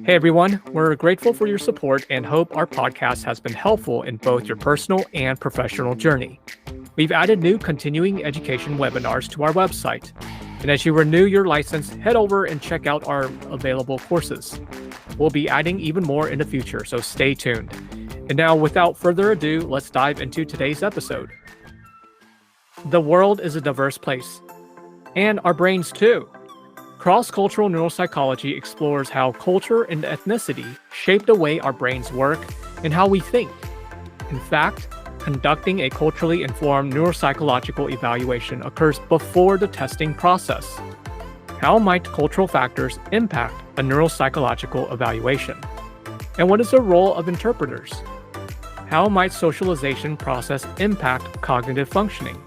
Hey everyone, we're grateful for your support and hope our podcast has been helpful in both your personal and professional journey. We've added new continuing education webinars to our website. And as you renew your license, head over and check out our available courses. We'll be adding even more in the future, so stay tuned. And now, without further ado, let's dive into today's episode. The world is a diverse place, and our brains too. Cross-cultural neuropsychology explores how culture and ethnicity shape the way our brains work and how we think. In fact, conducting a culturally informed neuropsychological evaluation occurs before the testing process. How might cultural factors impact a neuropsychological evaluation? And what is the role of interpreters? How might socialization process impact cognitive functioning?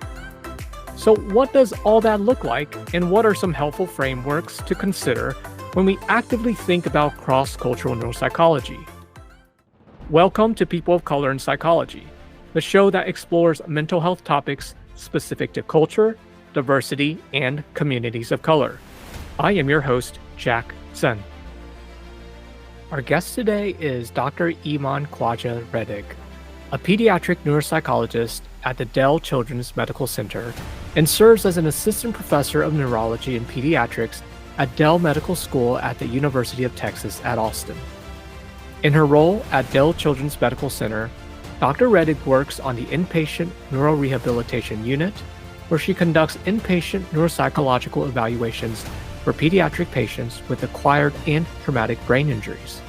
So what does all that look like, and what are some helpful frameworks to consider when we actively think about cross-cultural neuropsychology? Welcome to People of Color in Psychology, the show that explores mental health topics specific to culture, diversity, and communities of color. I am your host, Jack Zen. Our guest today is Dr. Eman Rettig, a pediatric neuropsychologist at the Dell Children's Medical Center and serves as an assistant professor of neurology and pediatrics at Dell Medical School at the University of Texas at Austin. In her role at Dell Children's Medical Center, Dr. Rettig works on the inpatient neurorehabilitation unit, where she conducts inpatient neuropsychological evaluations for pediatric patients with acquired and traumatic brain injuries.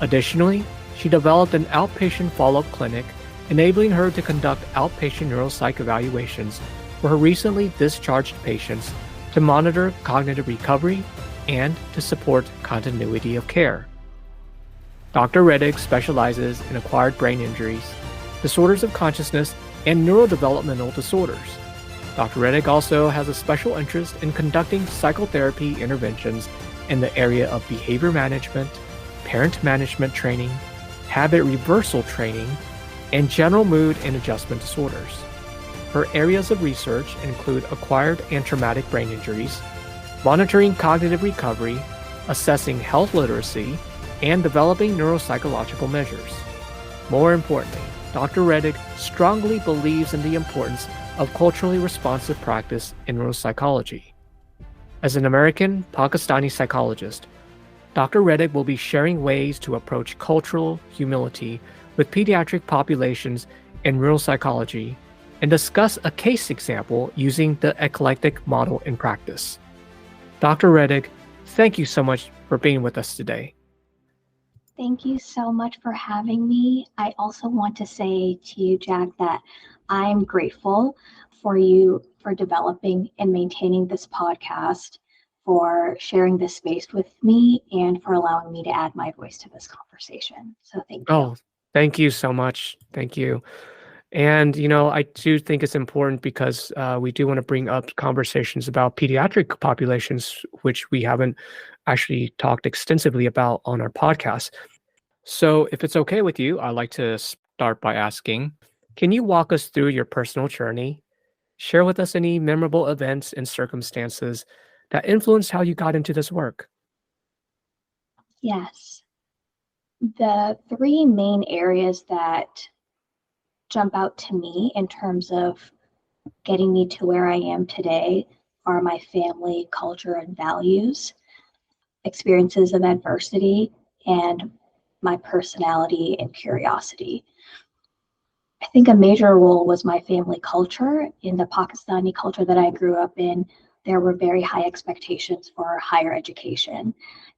Additionally, she developed an outpatient follow-up clinic, enabling her to conduct outpatient neuropsych evaluations for her recently discharged patients to monitor cognitive recovery and to support continuity of care. Dr. Rettig specializes in acquired brain injuries, disorders of consciousness, and neurodevelopmental disorders. Dr. Rettig also has a special interest in conducting psychotherapy interventions in the area of behavior management, parent management training, habit reversal training, and general mood and adjustment disorders. Her areas of research include acquired and traumatic brain injuries, monitoring cognitive recovery, assessing health literacy, and developing neuropsychological measures. More importantly, Dr. Rettig strongly believes in the importance of culturally responsive practice in neuropsychology. As an American Pakistani psychologist, Dr. Rettig will be sharing ways to approach cultural humility with pediatric populations in neuropsychology and discuss a case example using the ECLECTIC model in practice. Dr. Rettig, thank you so much for being with us today. Thank you so much for having me. I also want to say to you, Jack, that I'm grateful for you for developing and maintaining this podcast, for sharing this space with me, and for allowing me to add my voice to this conversation. So thank you. Oh, thank you so much. Thank you. And, I do think it's important because we do want to bring up conversations about pediatric populations, which we haven't actually talked extensively about on our podcast. So if it's okay with you, I'd like to start by asking, can you walk us through your personal journey? Share with us any memorable events and circumstances that influenced how you got into this work. Yes. The three main areas that jump out to me in terms of getting me to where I am today are my family, culture, and values, experiences of adversity, and my personality and curiosity. I think a major role was my family culture. In the Pakistani culture that I grew up in, there were very high expectations for higher education.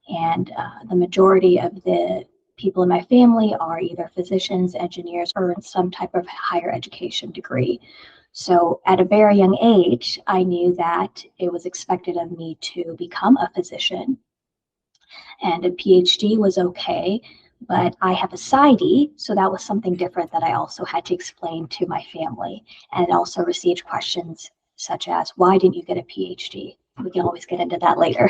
And the majority of the people in my family are either physicians, engineers, or in some type of higher education degree. So at a very young age, I knew that it was expected of me to become a physician. And a PhD was okay, but I have a PsyD, so that was something different that I also had to explain to my family. And also received questions such as, why didn't you get a PhD? We can always get into that later.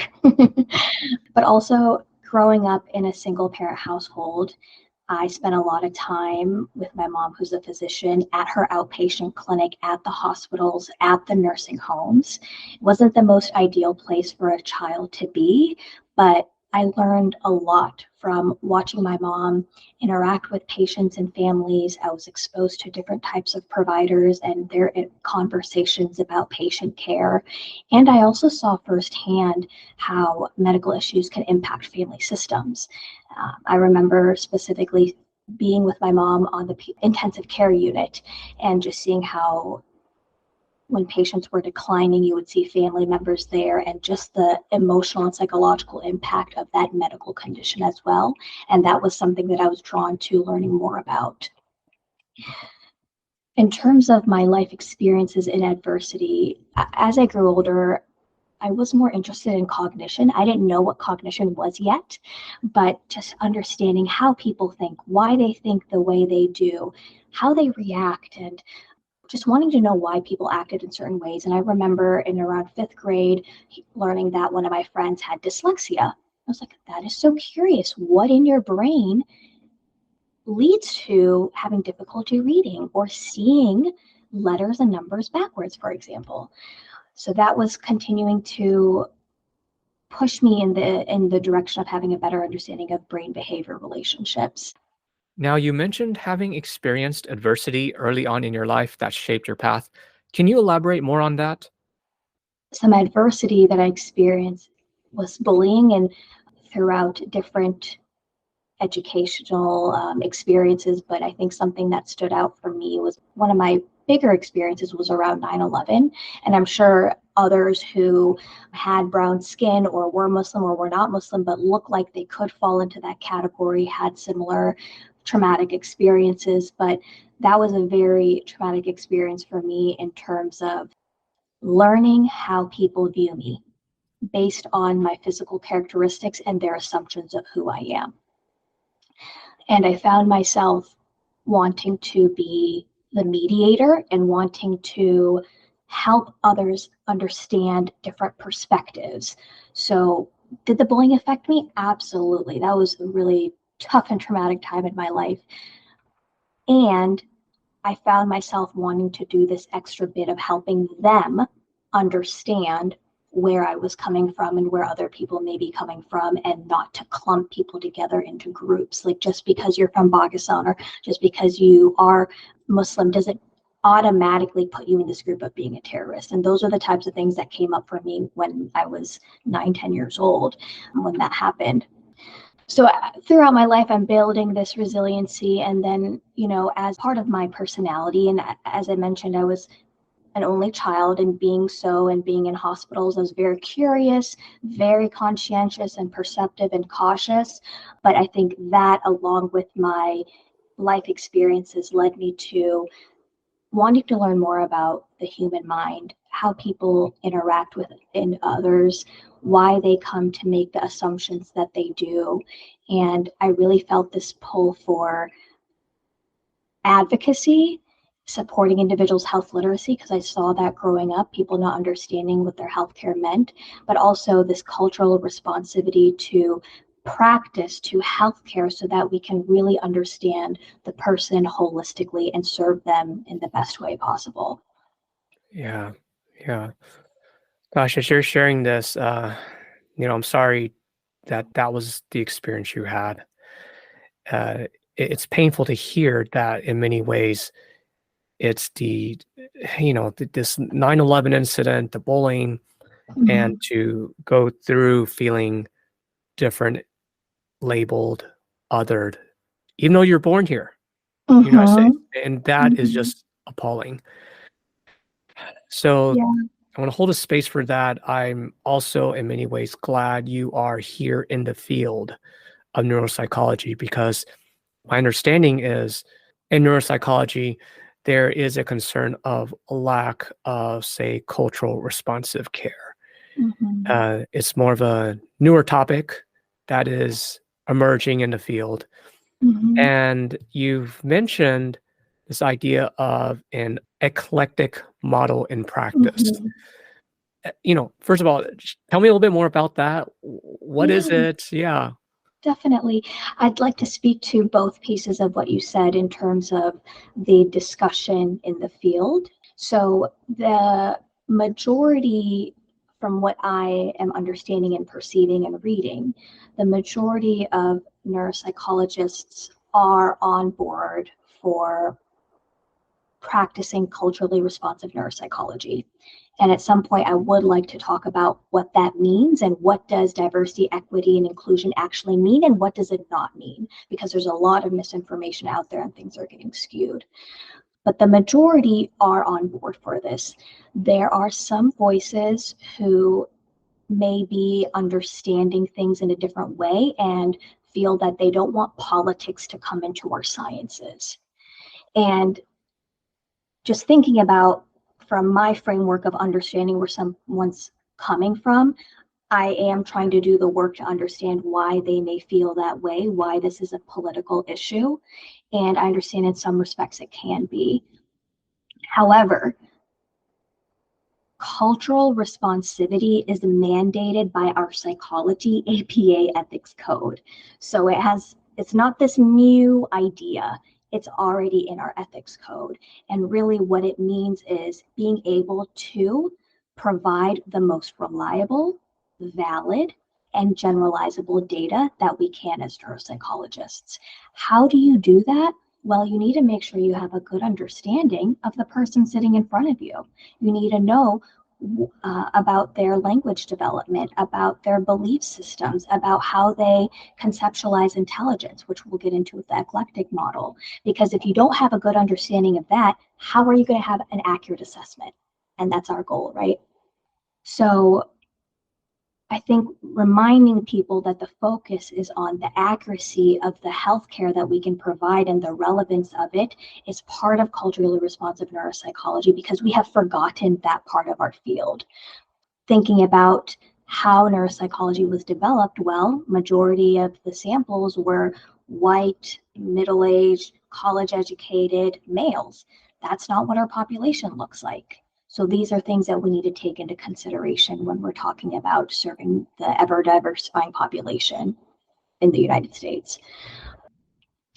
But also growing up in a single parent household, I spent a lot of time with my mom, who's a physician, at her outpatient clinic, at the hospitals, at the nursing homes. It wasn't the most ideal place for a child to be, but I learned a lot from watching my mom interact with patients and families. I was exposed to different types of providers and their conversations about patient care. And I also saw firsthand how medical issues can impact family systems. I remember specifically being with my mom on the intensive care unit and just seeing how when patients were declining, you would see family members there and just the emotional and psychological impact of that medical condition as well. And that was something that I was drawn to learning more about. In terms of my life experiences in adversity, as I grew older, I was more interested in cognition. I didn't know what cognition was yet, but just understanding how people think, why they think the way they do, how they react, and just wanting to know why people acted in certain ways. And I remember in around 5th grade learning that one of my friends had dyslexia. I was like, that is so curious. What in your brain leads to having difficulty reading or seeing letters and numbers backwards, for example? So that was continuing to push me in the direction of having a better understanding of brain behavior relationships. Now, you mentioned having experienced adversity early on in your life that shaped your path. Can you elaborate more on that? Some adversity that I experienced was bullying, and throughout different educational experiences, but I think something that stood out for me was one of my bigger experiences was around 9/11. And I'm sure others who had brown skin or were Muslim or were not Muslim, but looked like they could fall into that category, had similar traumatic experiences. But that was a very traumatic experience for me in terms of learning how people view me based on my physical characteristics and their assumptions of who I am. And I found myself wanting to be the mediator and wanting to help others understand different perspectives. So, did the bullying affect me? Absolutely. That was a really tough and traumatic time in my life. And I found myself wanting to do this extra bit of helping them understand where I was coming from and where other people may be coming from, and not to clump people together into groups. Like, just because you're from Pakistan or just because you are Muslim doesn't automatically put you in this group of being a terrorist. And those are the types of things that came up for me when I was 9, 10 years old when that happened. So throughout my life, I'm building this resiliency. And then, as part of my personality, and as I mentioned, I was an only child, and being in hospitals, I was very curious, very conscientious and perceptive and cautious. But I think that, along with my life experiences, led me to wanting to learn more about the human mind, how people interact with others, why they come to make the assumptions that they do. And I really felt this pull for advocacy, supporting individuals' health literacy, because I saw that growing up, people not understanding what their healthcare meant, but also this cultural responsibility to practice to healthcare so that we can really understand the person holistically and serve them in the best way possible. Yeah, yeah. Gosh, as you're sharing this, I'm sorry that that was the experience you had. It's painful to hear that in many ways it's this 9/11 incident, the bullying, and Mhm. to go through feeling different, labeled, othered, even though you're born here in the United States, Mhm. and that is Mhm. just appalling. So Yeah. I want to hold a space for that. I'm also in many ways glad you are here in the field of neuropsychology, because my understanding is in neuropsychology, there is a concern of a lack of, say, cultural responsive care. Mhm. It's more of a newer topic that is emerging in the field. Mhm. And you've mentioned this idea of an eclectic model in practice. Mhm. First of all, tell me a little bit more about that. What is Yeah. it? Yeah. Definitely. I'd like to speak to both pieces of what you said in terms of the discussion in the field. So, the majority from what I am understanding and perceiving and reading, the majority of neuropsychologists are on board for practicing culturally responsive neuropsychology. And at some point, I would like to talk about what that means and what does diversity, equity, and inclusion actually mean and what does it not mean, because there's a lot of misinformation out there and things are getting skewed. But the majority are on board for this. There are some voices who may be understanding things in a different way and feel that they don't want politics to come into our sciences. And just thinking about from my framework of understanding where someone's coming from, I am trying to do the work to understand why they may feel that way, why this is a political issue. And I understand in some respects it can be. However, cultural responsivity is mandated by our psychology APA ethics code. So it's not this new idea. It's already in our ethics code. And really what it means is being able to provide the most reliable, valid, and generalizable data that we can as neuropsychologists. How do you do that? Well, you need to make sure you have a good understanding of the person sitting in front of you. You need to know about their language development, about their belief systems, about how they conceptualize intelligence, which we'll get into with the eclectic model. Because if you don't have a good understanding of that, how are you going to have an accurate assessment? And that's our goal, right? So I think reminding people that the focus is on the accuracy of the healthcare that we can provide and the relevance of it is part of culturally responsive neuropsychology, because we have forgotten that part of our field. Thinking about how neuropsychology was developed, well, majority of the samples were white, middle-aged, college-educated males. That's not what our population looks like. So these are things that we need to take into consideration when we're talking about serving the ever-diversifying population in the United States.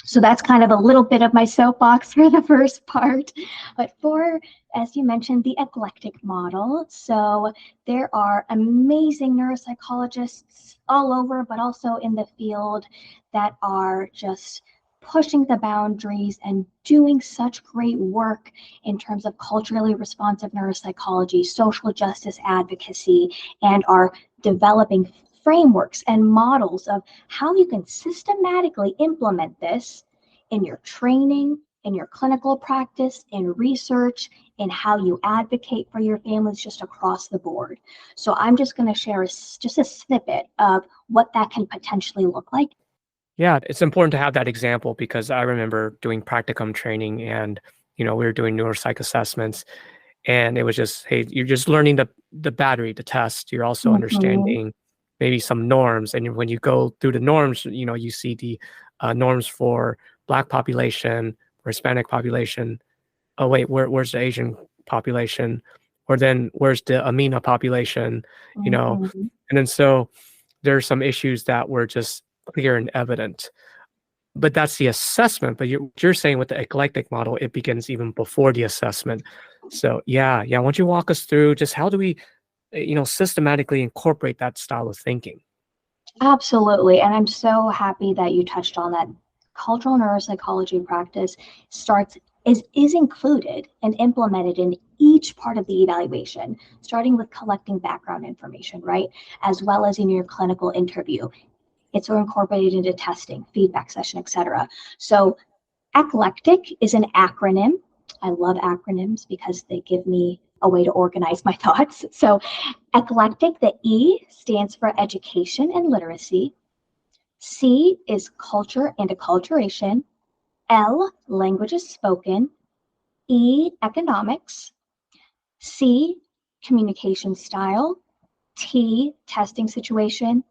So that's kind of a little bit of my soapbox for the first part. But for, as you mentioned, the eclectic model. So there are amazing neuropsychologists all over, but also in the field that are just pushing the boundaries and doing such great work in terms of culturally responsive neuropsychology, social justice advocacy, and are developing frameworks and models of how you can systematically implement this in your training, in your clinical practice, in research, in how you advocate for your families just across the board. So I'm just going to share just a snippet of what that can potentially look like. Yeah, it's important to have that example because I remember doing practicum training and, we were doing neuropsych assessments and it was just, hey, you're just learning the battery, the test. You're also understanding maybe some norms. And when you go through the norms, you see the norms for Black population, or Hispanic population. Oh, wait, where's the Asian population? Or then where's the AMINA population? And then so there's some issues that were just clear and evident. But that's the assessment. But you're saying with the eclectic model, it begins even before the assessment. So yeah. Why don't you walk us through just how do we, systematically incorporate that style of thinking? Absolutely. And I'm so happy that you touched on that. Cultural neuropsychology practice is included and implemented in each part of the evaluation, starting with collecting background information, right? As well as in your clinical interview. It's incorporated into testing, feedback session, etc. So ECLECTIC is an acronym. I love acronyms because they give me a way to organize my thoughts. So ECLECTIC, the E stands for education and literacy. C is culture and acculturation. L, languages spoken. E, economics. C, communication style. T, testing situation.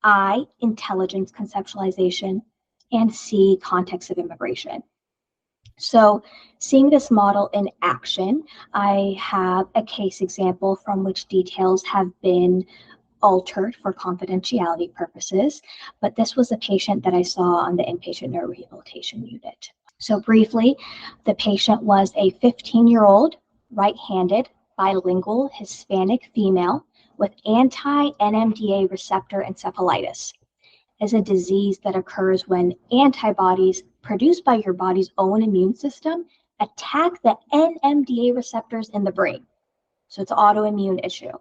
I, intelligence conceptualization, and C, context of immigration. So seeing this model in action, I have a case example from which details have been altered for confidentiality purposes, but this was a patient that I saw on the inpatient neurorehabilitation unit. So briefly, the patient was a 15-year-old, right-handed, bilingual Hispanic female with anti-NMDA receptor encephalitis. Is a disease that occurs when antibodies produced by your body's own immune system attack the NMDA receptors in the brain. So it's an autoimmune issue.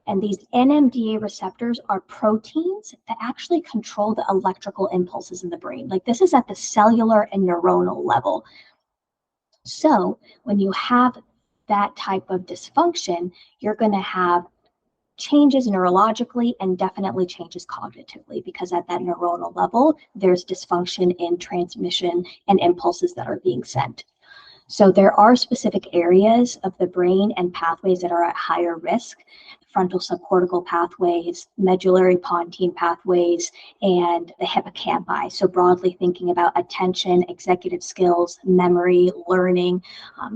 And these NMDA receptors are proteins that actually control the electrical impulses in the brain. Like this is at the cellular and neuronal level. So when you have that type of dysfunction, you're going to have changes neurologically and definitely changes cognitively, because at that neuronal level, there's dysfunction in transmission and impulses that are being sent. So there are specific areas of the brain and pathways that are at higher risk: frontal subcortical pathways, medullary pontine pathways, and the hippocampi. So broadly thinking about attention, executive skills, memory, learning,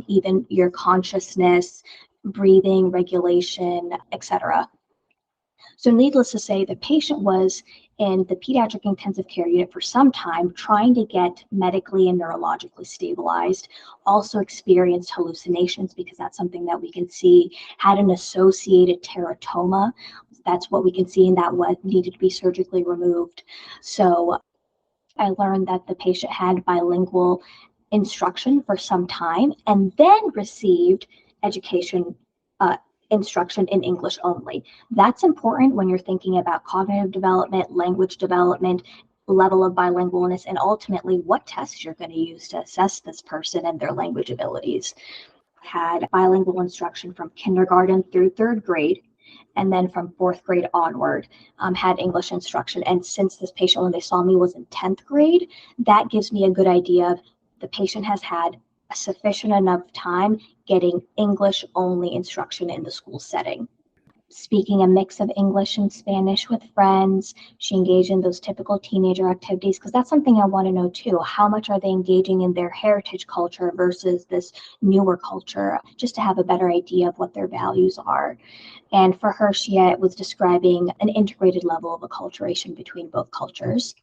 even your consciousness, breathing, regulation, etc. So needless to say, the patient was in the pediatric intensive care unit for some time, trying to get medically and neurologically stabilized, also experienced hallucinations, because that's something that we can see, had an associated teratoma. That's what we can see, and that was needed to be surgically removed. So I learned that the patient had bilingual instruction for some time and then received education instruction in English only. That's important when you're thinking about cognitive development, language development, level of bilingualness, and ultimately what tests you're going to use to assess this person and their language abilities. I had bilingual instruction from kindergarten through third grade, and then from fourth grade onward, had English instruction. And since this patient, when they saw me, was in 10th grade, that gives me a good idea of the patient has had a sufficient enough time getting English only instruction in the school setting. Speaking a mix of English and Spanish with friends, she engaged in those typical teenager activities, because that's something I want to know too. How much are they engaging in their heritage culture versus this newer culture, just to have a better idea of what their values are. And for her, she was describing an integrated level of acculturation between both cultures.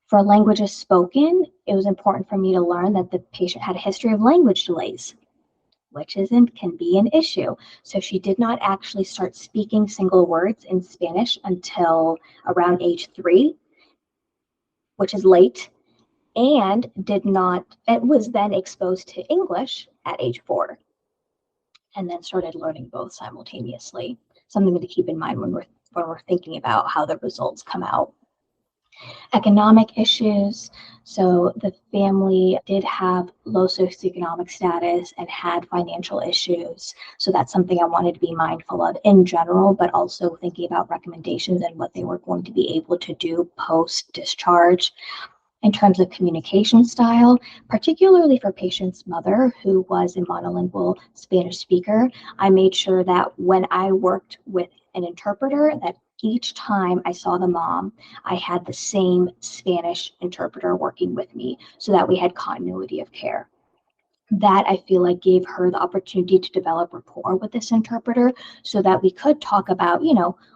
For languages spoken, it was important for me to learn that the patient had a history of language delays, which can be an issue. So she did not actually start speaking single words in Spanish until around age 3, which is late, and it was then exposed to English at age 4, and then started learning both simultaneously. Something to keep in mind when we're thinking about how the results come out. Economic issues. So the family did have low socioeconomic status and had financial issues. So that's something I wanted to be mindful of in general, but also thinking about recommendations and what they were going to be able to do post-discharge. In terms of communication style, particularly for patient's mother, who was a monolingual Spanish speaker, I made sure that when I worked with an interpreter, that each time I saw the mom, I had the same Spanish interpreter working with me, so that we had continuity of care. That I feel like gave her the opportunity to develop rapport with this interpreter, so that we could talk about,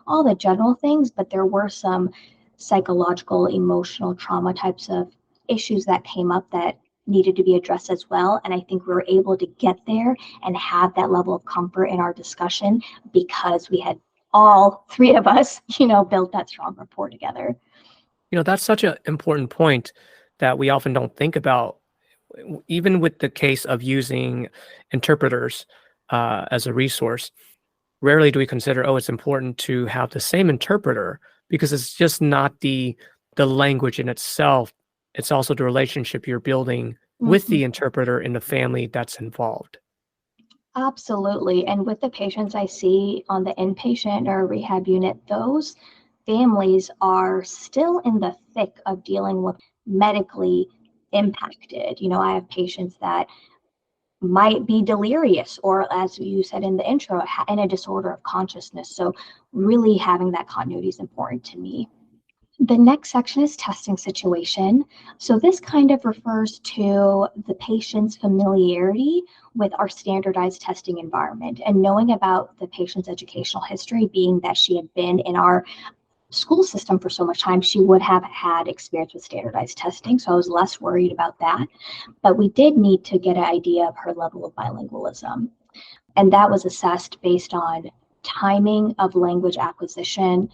all the general things, but there were some psychological, emotional trauma types of issues that came up that needed to be addressed as well. And I think we were able to get there and have that level of comfort in our discussion, because we had all 3 of us, built that strong rapport together. That's such an important point that we often don't think about, even with the case of using interpreters as a resource. Rarely do we consider, it's important to have the same interpreter, because it's just not the language in itself. It's also the relationship you're building with the interpreter in the family that's involved. Absolutely. And with the patients I see on the inpatient or rehab unit, those families are still in the thick of dealing with medically impacted. I have patients that might be delirious, or as you said in the intro, in a disorder of consciousness. So really having that continuity is important to me. The next section is testing situation. So this kind of refers to the patient's familiarity with our standardized testing environment, and knowing about the patient's educational history, being that she had been in our school system for so much time, she would have had experience with standardized testing. So I was less worried about that. But we did need to get an idea of her level of bilingualism. And that was assessed based on timing of language acquisition,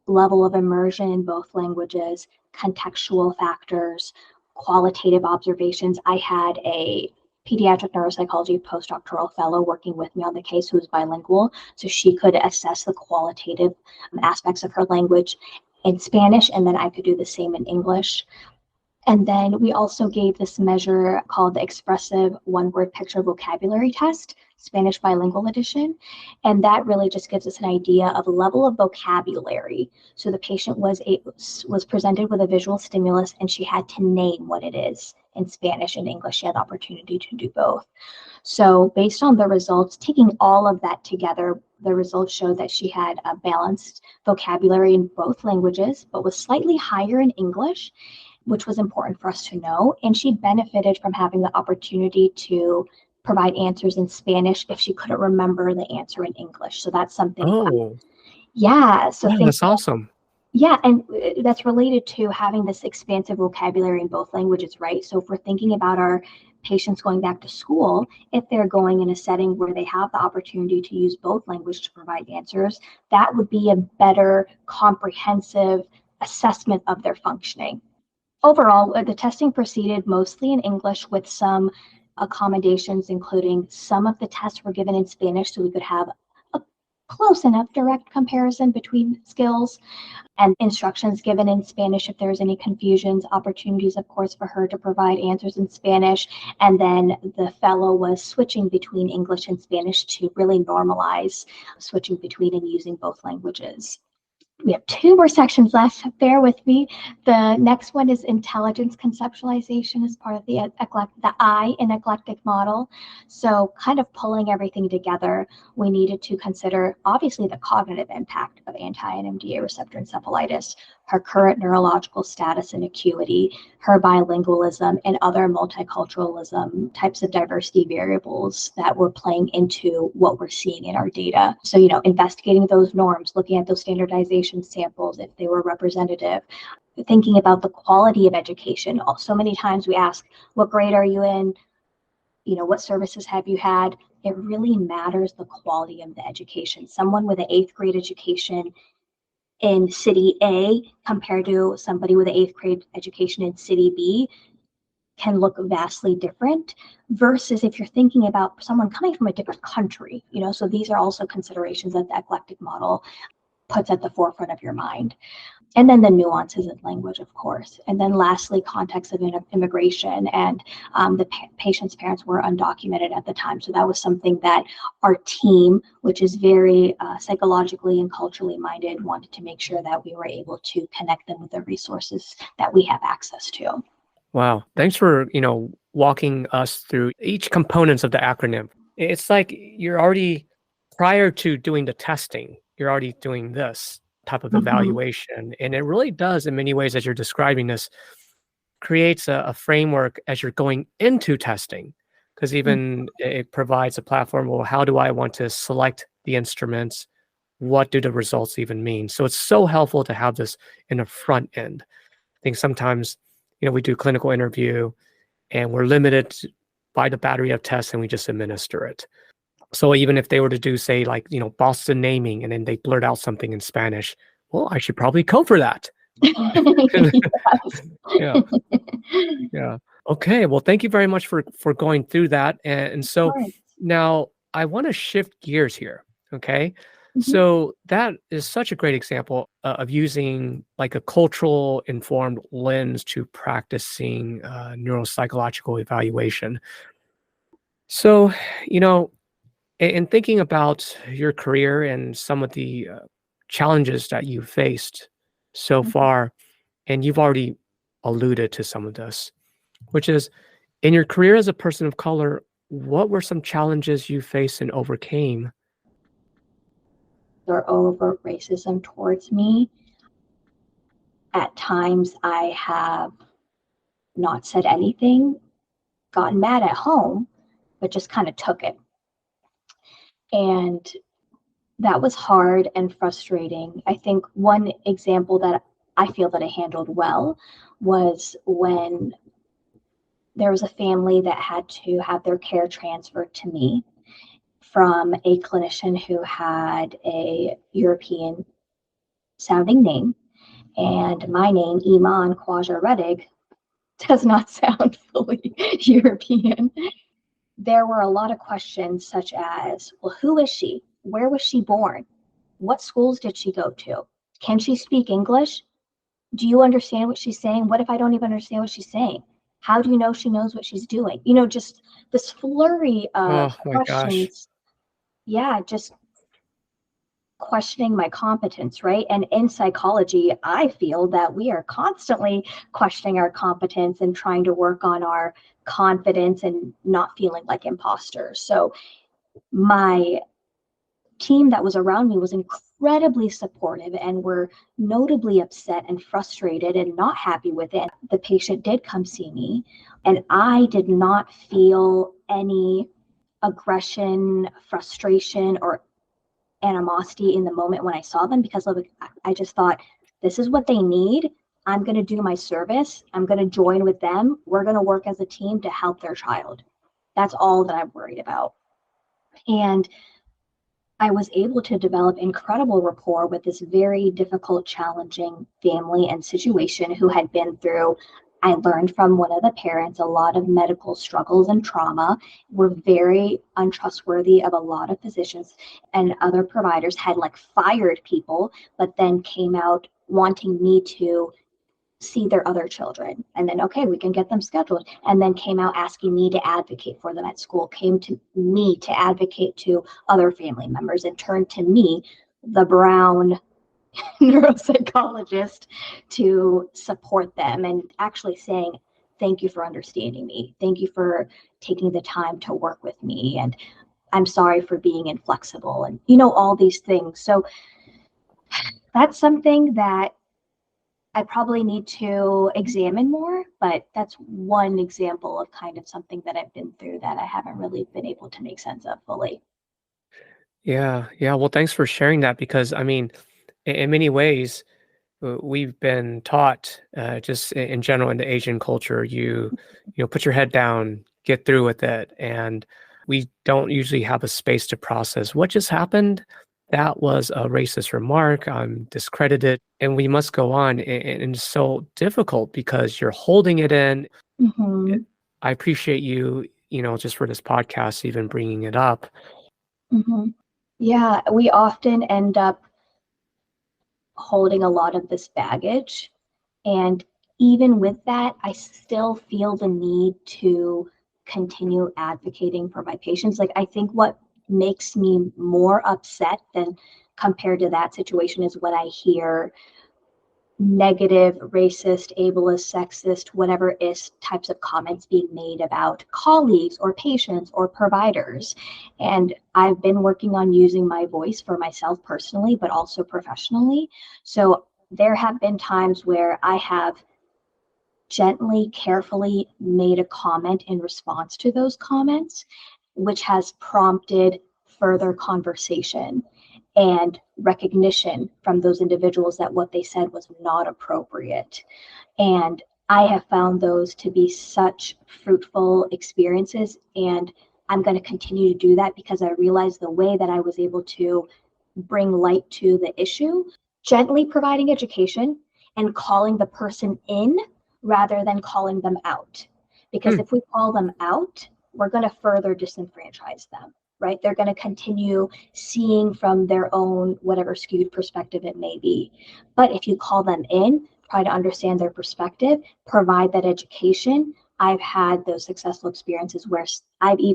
level of immersion in both languages, contextual factors, qualitative observations. I had a pediatric neuropsychology postdoctoral fellow working with me on the case who was bilingual, so she could assess the qualitative aspects of her language in Spanish, and then I could do the same in English. And then we also gave this measure called the Expressive One-Word Picture Vocabulary Test, Spanish Bilingual Edition. And that really just gives us an idea of level of vocabulary. So the patient was presented with a visual stimulus, and she had to name what it is in Spanish and English. She had the opportunity to do both. So based on the results, taking all of that together, the results showed that she had a balanced vocabulary in both languages, but was slightly higher in English, which was important for us to know. And she benefited from having the opportunity to provide answers in Spanish if she couldn't remember the answer in English. So that's something. Oh, yeah. So yeah, that's awesome. Yeah, and that's related to having this expansive vocabulary in both languages, right? So if we're thinking about our patients going back to school, if they're going in a setting where they have the opportunity to use both languages to provide answers, that would be a better comprehensive assessment of their functioning. Overall, the testing proceeded mostly in English with some accommodations, including some of the tests were given in Spanish so we could have a close enough direct comparison between skills, and instructions given in Spanish if there's any confusions, opportunities, of course, for her to provide answers in Spanish. And then the fellow was switching between English and Spanish to really normalize switching between and using both languages. We have 2 more sections left. Bear with me. The next one is intelligence conceptualization as part of the I in eclectic model. So kind of pulling everything together, we needed to consider obviously the cognitive impact of anti-NMDA receptor encephalitis, her current neurological status and acuity, her bilingualism, and other multiculturalism types of diversity variables that were playing into what we're seeing in our data. So, investigating those norms, looking at those standardization samples if they were representative, thinking about the quality of education. So many times we ask, what grade are you in? What services have you had? It really matters the quality of the education. Someone with an 8th grade education in city A compared to somebody with an 8th grade education in city B can look vastly different, versus if you're thinking about someone coming from a different country, so these are also considerations that the eclectic model puts at the forefront of your mind. And then the nuances of language, of course. And then lastly, context of immigration, and the patient's parents were undocumented at the time. So that was something that our team, which is very psychologically and culturally minded, wanted to make sure that we were able to connect them with the resources that we have access to. Wow. Thanks for, walking us through each components of the acronym. It's like you're already, prior to doing the testing, you're already doing this type of evaluation. And it really does, in many ways, as you're describing this, creates a framework as you're going into testing, because even it provides a platform. Well, how do I want to select the instruments? What do the results even mean? So it's so helpful to have this in the front end. I think sometimes, we do clinical interview and we're limited by the battery of tests and we just administer it. So even if they were to do, say, like, Boston naming, and then they blurt out something in Spanish, well, I should probably code for that. Yeah. Yeah. Okay. Well, thank you very much for going through that. And so now I want to shift gears here. Okay. So that is such a great example of using like a cultural informed lens to practicing neuropsychological evaluation. So, in thinking about your career and some of the challenges that you faced so far, and you've already alluded to some of this, which is in your career as a person of color, what were some challenges you faced and overcame? Or overt racism towards me. At times I have not said anything, gotten mad at home, but just kind of took it. And that was hard and frustrating. I think one example that I feel that I handled well was when there was a family that had to have their care transferred to me from a clinician who had a European sounding name, and my name, Eman Rettig, does not sound fully European. There were a lot of questions such as, well, who is she? Where was she born? What schools did she go to? Can she speak English? Do you understand what she's saying? What if I don't even understand what she's saying? How do you know she knows what she's doing? Just this flurry of Oh my gosh. questions. Yeah, just questioning my competence, right? And in psychology, I feel that we are constantly questioning our competence and trying to work on our confidence and not feeling like imposters. So my team that was around me was incredibly supportive and were notably upset and frustrated and not happy with it. The patient did come see me, and I did not feel any aggression, frustration, or animosity in the moment when I saw them, because I just thought, this is what they need. I'm going to do my service. I'm going to join with them. We're going to work as a team to help their child. That's all that I'm worried about. And I was able to develop incredible rapport with this very difficult, challenging family and situation who had been through, I learned from one of the parents, a lot of medical struggles and trauma, were very untrustworthy of a lot of physicians, and other providers had fired people, but then came out wanting me to see their other children, and then, okay, we can get them scheduled, and then came out asking me to advocate for them at school, came to me to advocate to other family members, and turned to me, the brown neuropsychologist, to support them, and actually saying, thank you for understanding me, thank you for taking the time to work with me, and I'm sorry for being inflexible, and all these things. So that's something that I probably need to examine more, but that's one example of kind of something that I've been through that I haven't really been able to make sense of fully. Yeah, yeah. Well, thanks for sharing that because I mean, in many ways, we've been taught just in general in the Asian culture, put your head down, get through with it, and we don't usually have a space to process what just happened. That was a racist remark. I'm discredited, and we must go on. And it's so difficult because you're holding it in. Mm-hmm. I appreciate you, just for this podcast, even bringing it up. Mm-hmm. Yeah, we often end up holding a lot of this baggage. And even with that, I still feel the need to continue advocating for my patients. I think what makes me more upset than compared to that situation is when I hear negative, racist, ableist, sexist, whatever is types of comments being made about colleagues or patients or providers. And I've been working on using my voice for myself personally, but also professionally. So there have been times where I have gently, carefully made a comment in response to those comments, which has prompted further conversation and recognition from those individuals that what they said was not appropriate. And I have found those to be such fruitful experiences. And I'm going to continue to do that because I realize the way that I was able to bring light to the issue, gently providing education and calling the person in rather than calling them out. Because Hmm. if we call them out, we're going to further disenfranchise them, right? They're going to continue seeing from their own, whatever skewed perspective it may be. But if you call them in, try to understand their perspective, provide that education. I've had those successful experiences where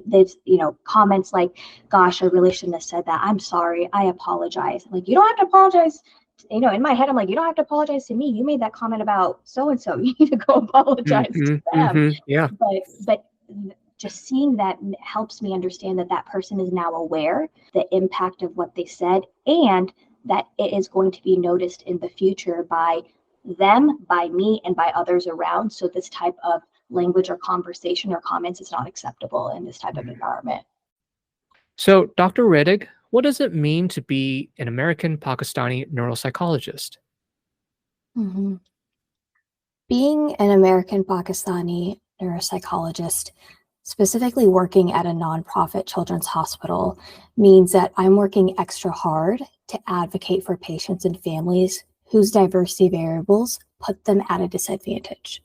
there's, comments like, gosh, I really shouldn't have said that. I'm sorry. I apologize. I'm like, you don't have to apologize. In my head, I'm like, you don't have to apologize to me. You made that comment about so-and-so. You need to go apologize to them. Yeah. But just seeing that helps me understand that that person is now aware the impact of what they said, and that it is going to be noticed in the future by them, by me, and by others around. So this type of language or conversation or comments is not acceptable in this type of environment. So, Dr. Rettig, what does it mean to be an American Pakistani neuropsychologist? Mhm. Being an American Pakistani neuropsychologist Specifically, working at a nonprofit children's hospital means that I'm working extra hard to advocate for patients and families whose diversity variables put them at a disadvantage.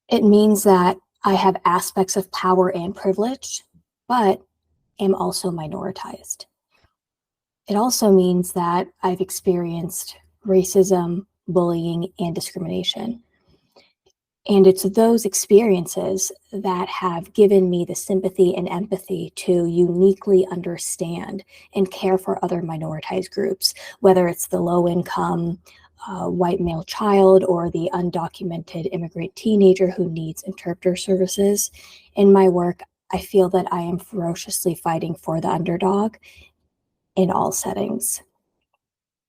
It means that I have aspects of power and privilege, but am also minoritized. It also means that I've experienced racism, bullying, and discrimination. And it's those experiences that have given me the sympathy and empathy to uniquely understand and care for other minoritized groups, whether it's the low-income white male child or the undocumented immigrant teenager who needs interpreter services. In my work, I feel that I am ferociously fighting for the underdog in all settings.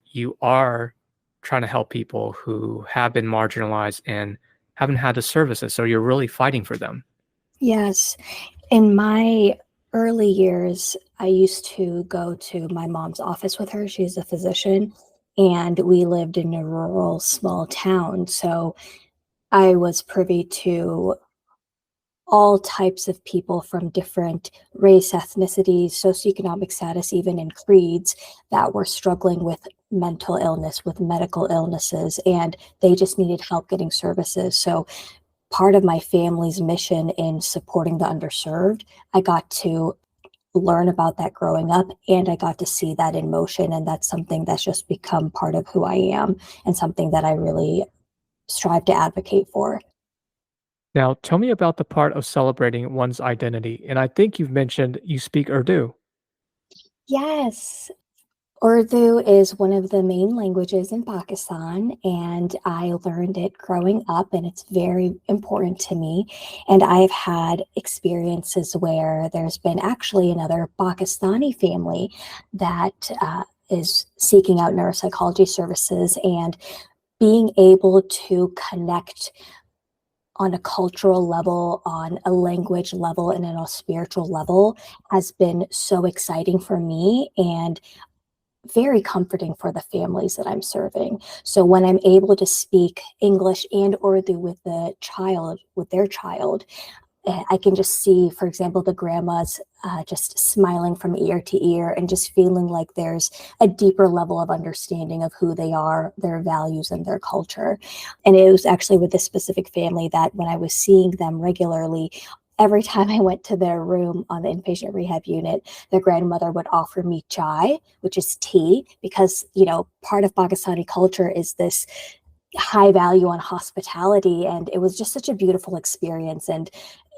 You are trying to help people who have been marginalized and haven't had the services, so you're really fighting for them. Yes. In my early years, I used to go to my mom's office with her. She's a physician, and we lived in a rural small town. So I was privy to all types of people from different race, ethnicities, socioeconomic status, even in creeds, that were struggling with mental illness, with medical illnesses, and they just needed help getting services. So part of my family's mission in supporting the underserved, I got to learn about that growing up, and I got to see that in motion. And that's something that's just become part of who I am and something that I really strive to advocate for. Now, tell me about the part of celebrating one's identity. And I think you've mentioned you speak Urdu. Yes. Urdu is one of the main languages in Pakistan, and I learned it growing up, and it's very important to me. And I've had experiences where there's been actually another Pakistani family that is seeking out neuropsychology services, and being able to connect on a cultural level, on a language level, and on a spiritual level has been so exciting for me and very comforting for the families that I'm serving. So when I'm able to speak English and Urdu with the child, with their child, I can just see, for example, the grandmas just smiling from ear to ear and just feeling like there's a deeper level of understanding of who they are, their values, and their culture. And it was actually with this specific family that when I was seeing them regularly, every time I went to their room on the inpatient rehab unit, their grandmother would offer me chai, which is tea, because, you know, part of Pakistani culture is this high value on hospitality. And it was just such a beautiful experience. And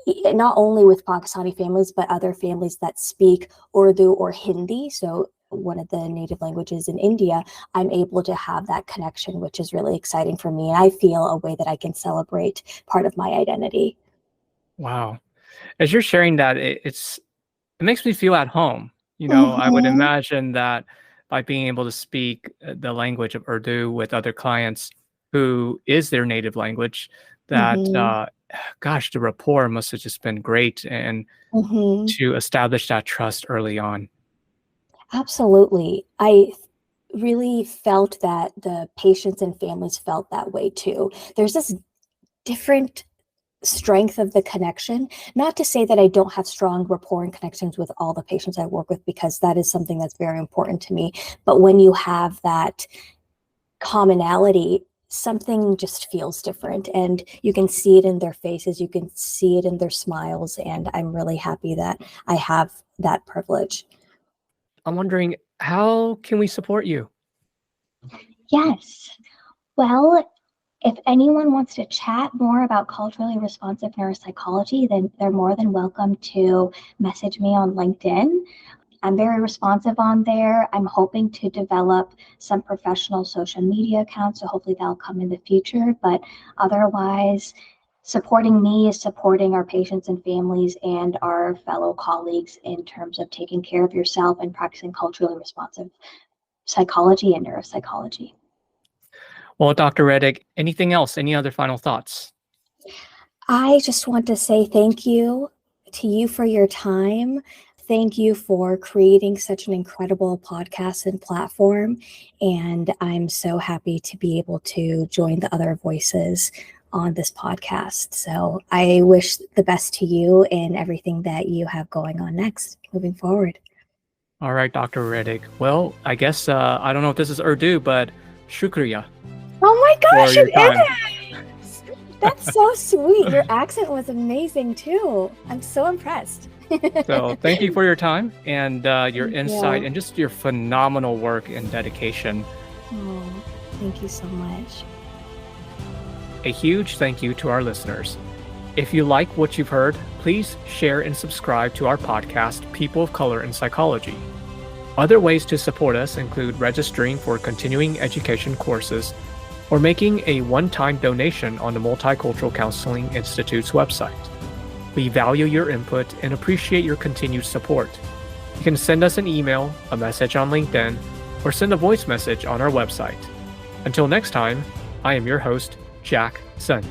not only with Pakistani families, but other families that speak Urdu or Hindi, so one of the native languages in India, I'm able to have that connection, which is really exciting for me. And I feel a way that I can celebrate part of my identity. Wow. As you're sharing that, it makes me feel at home. I would Mm-hmm. imagine that by being able to speak the language of Urdu with other clients who is their native language, that, Mm-hmm. gosh, the rapport must have just been great and Mm-hmm. to establish that trust early on. Absolutely. I really felt that the patients and families felt that way too. There's this different strength of the connection. Not to say that I don't have strong rapport and connections with all the patients I work with, because that is something that's very important to me. But when you have that commonality, something just feels different, and you can see it in their faces, you can see it in their smiles, and I'm really happy that I have that privilege. I'm wondering, how can we support you? Yes. Well, if anyone wants to chat more about culturally responsive neuropsychology, then they're more than welcome to message me on LinkedIn. I'm very responsive on there. I'm hoping to develop some professional social media accounts, so hopefully that'll come in the future. But otherwise, supporting me is supporting our patients and families and our fellow colleagues in terms of taking care of yourself and practicing culturally responsive psychology and neuropsychology. Well, Dr. Rettig, anything else? Any other final thoughts? I just want to say thank you to you for your time. Thank you for creating such an incredible podcast and platform. And I'm so happy to be able to join the other voices on this podcast. So I wish the best to you in everything that you have going on next, moving forward. All right, Dr. Rettig. Well, I guess, I don't know if this is Urdu, but shukriya. Oh my gosh, your it time. is! That's so sweet. Your accent was amazing too. I'm so impressed. So thank you for your time and your Thank insight you. and just your phenomenal work and dedication. Oh, thank you so much. A huge thank you to our listeners. If you like what you've heard, please share and subscribe to our podcast, People of Color in Psychology. Other ways to support us include registering for continuing education courses or making a one-time donation on the Multicultural Counseling Institute's website. We value your input and appreciate your continued support. You can send us an email, a message on LinkedIn, or send a voice message on our website. Until next time, I am your host, Jack Sun.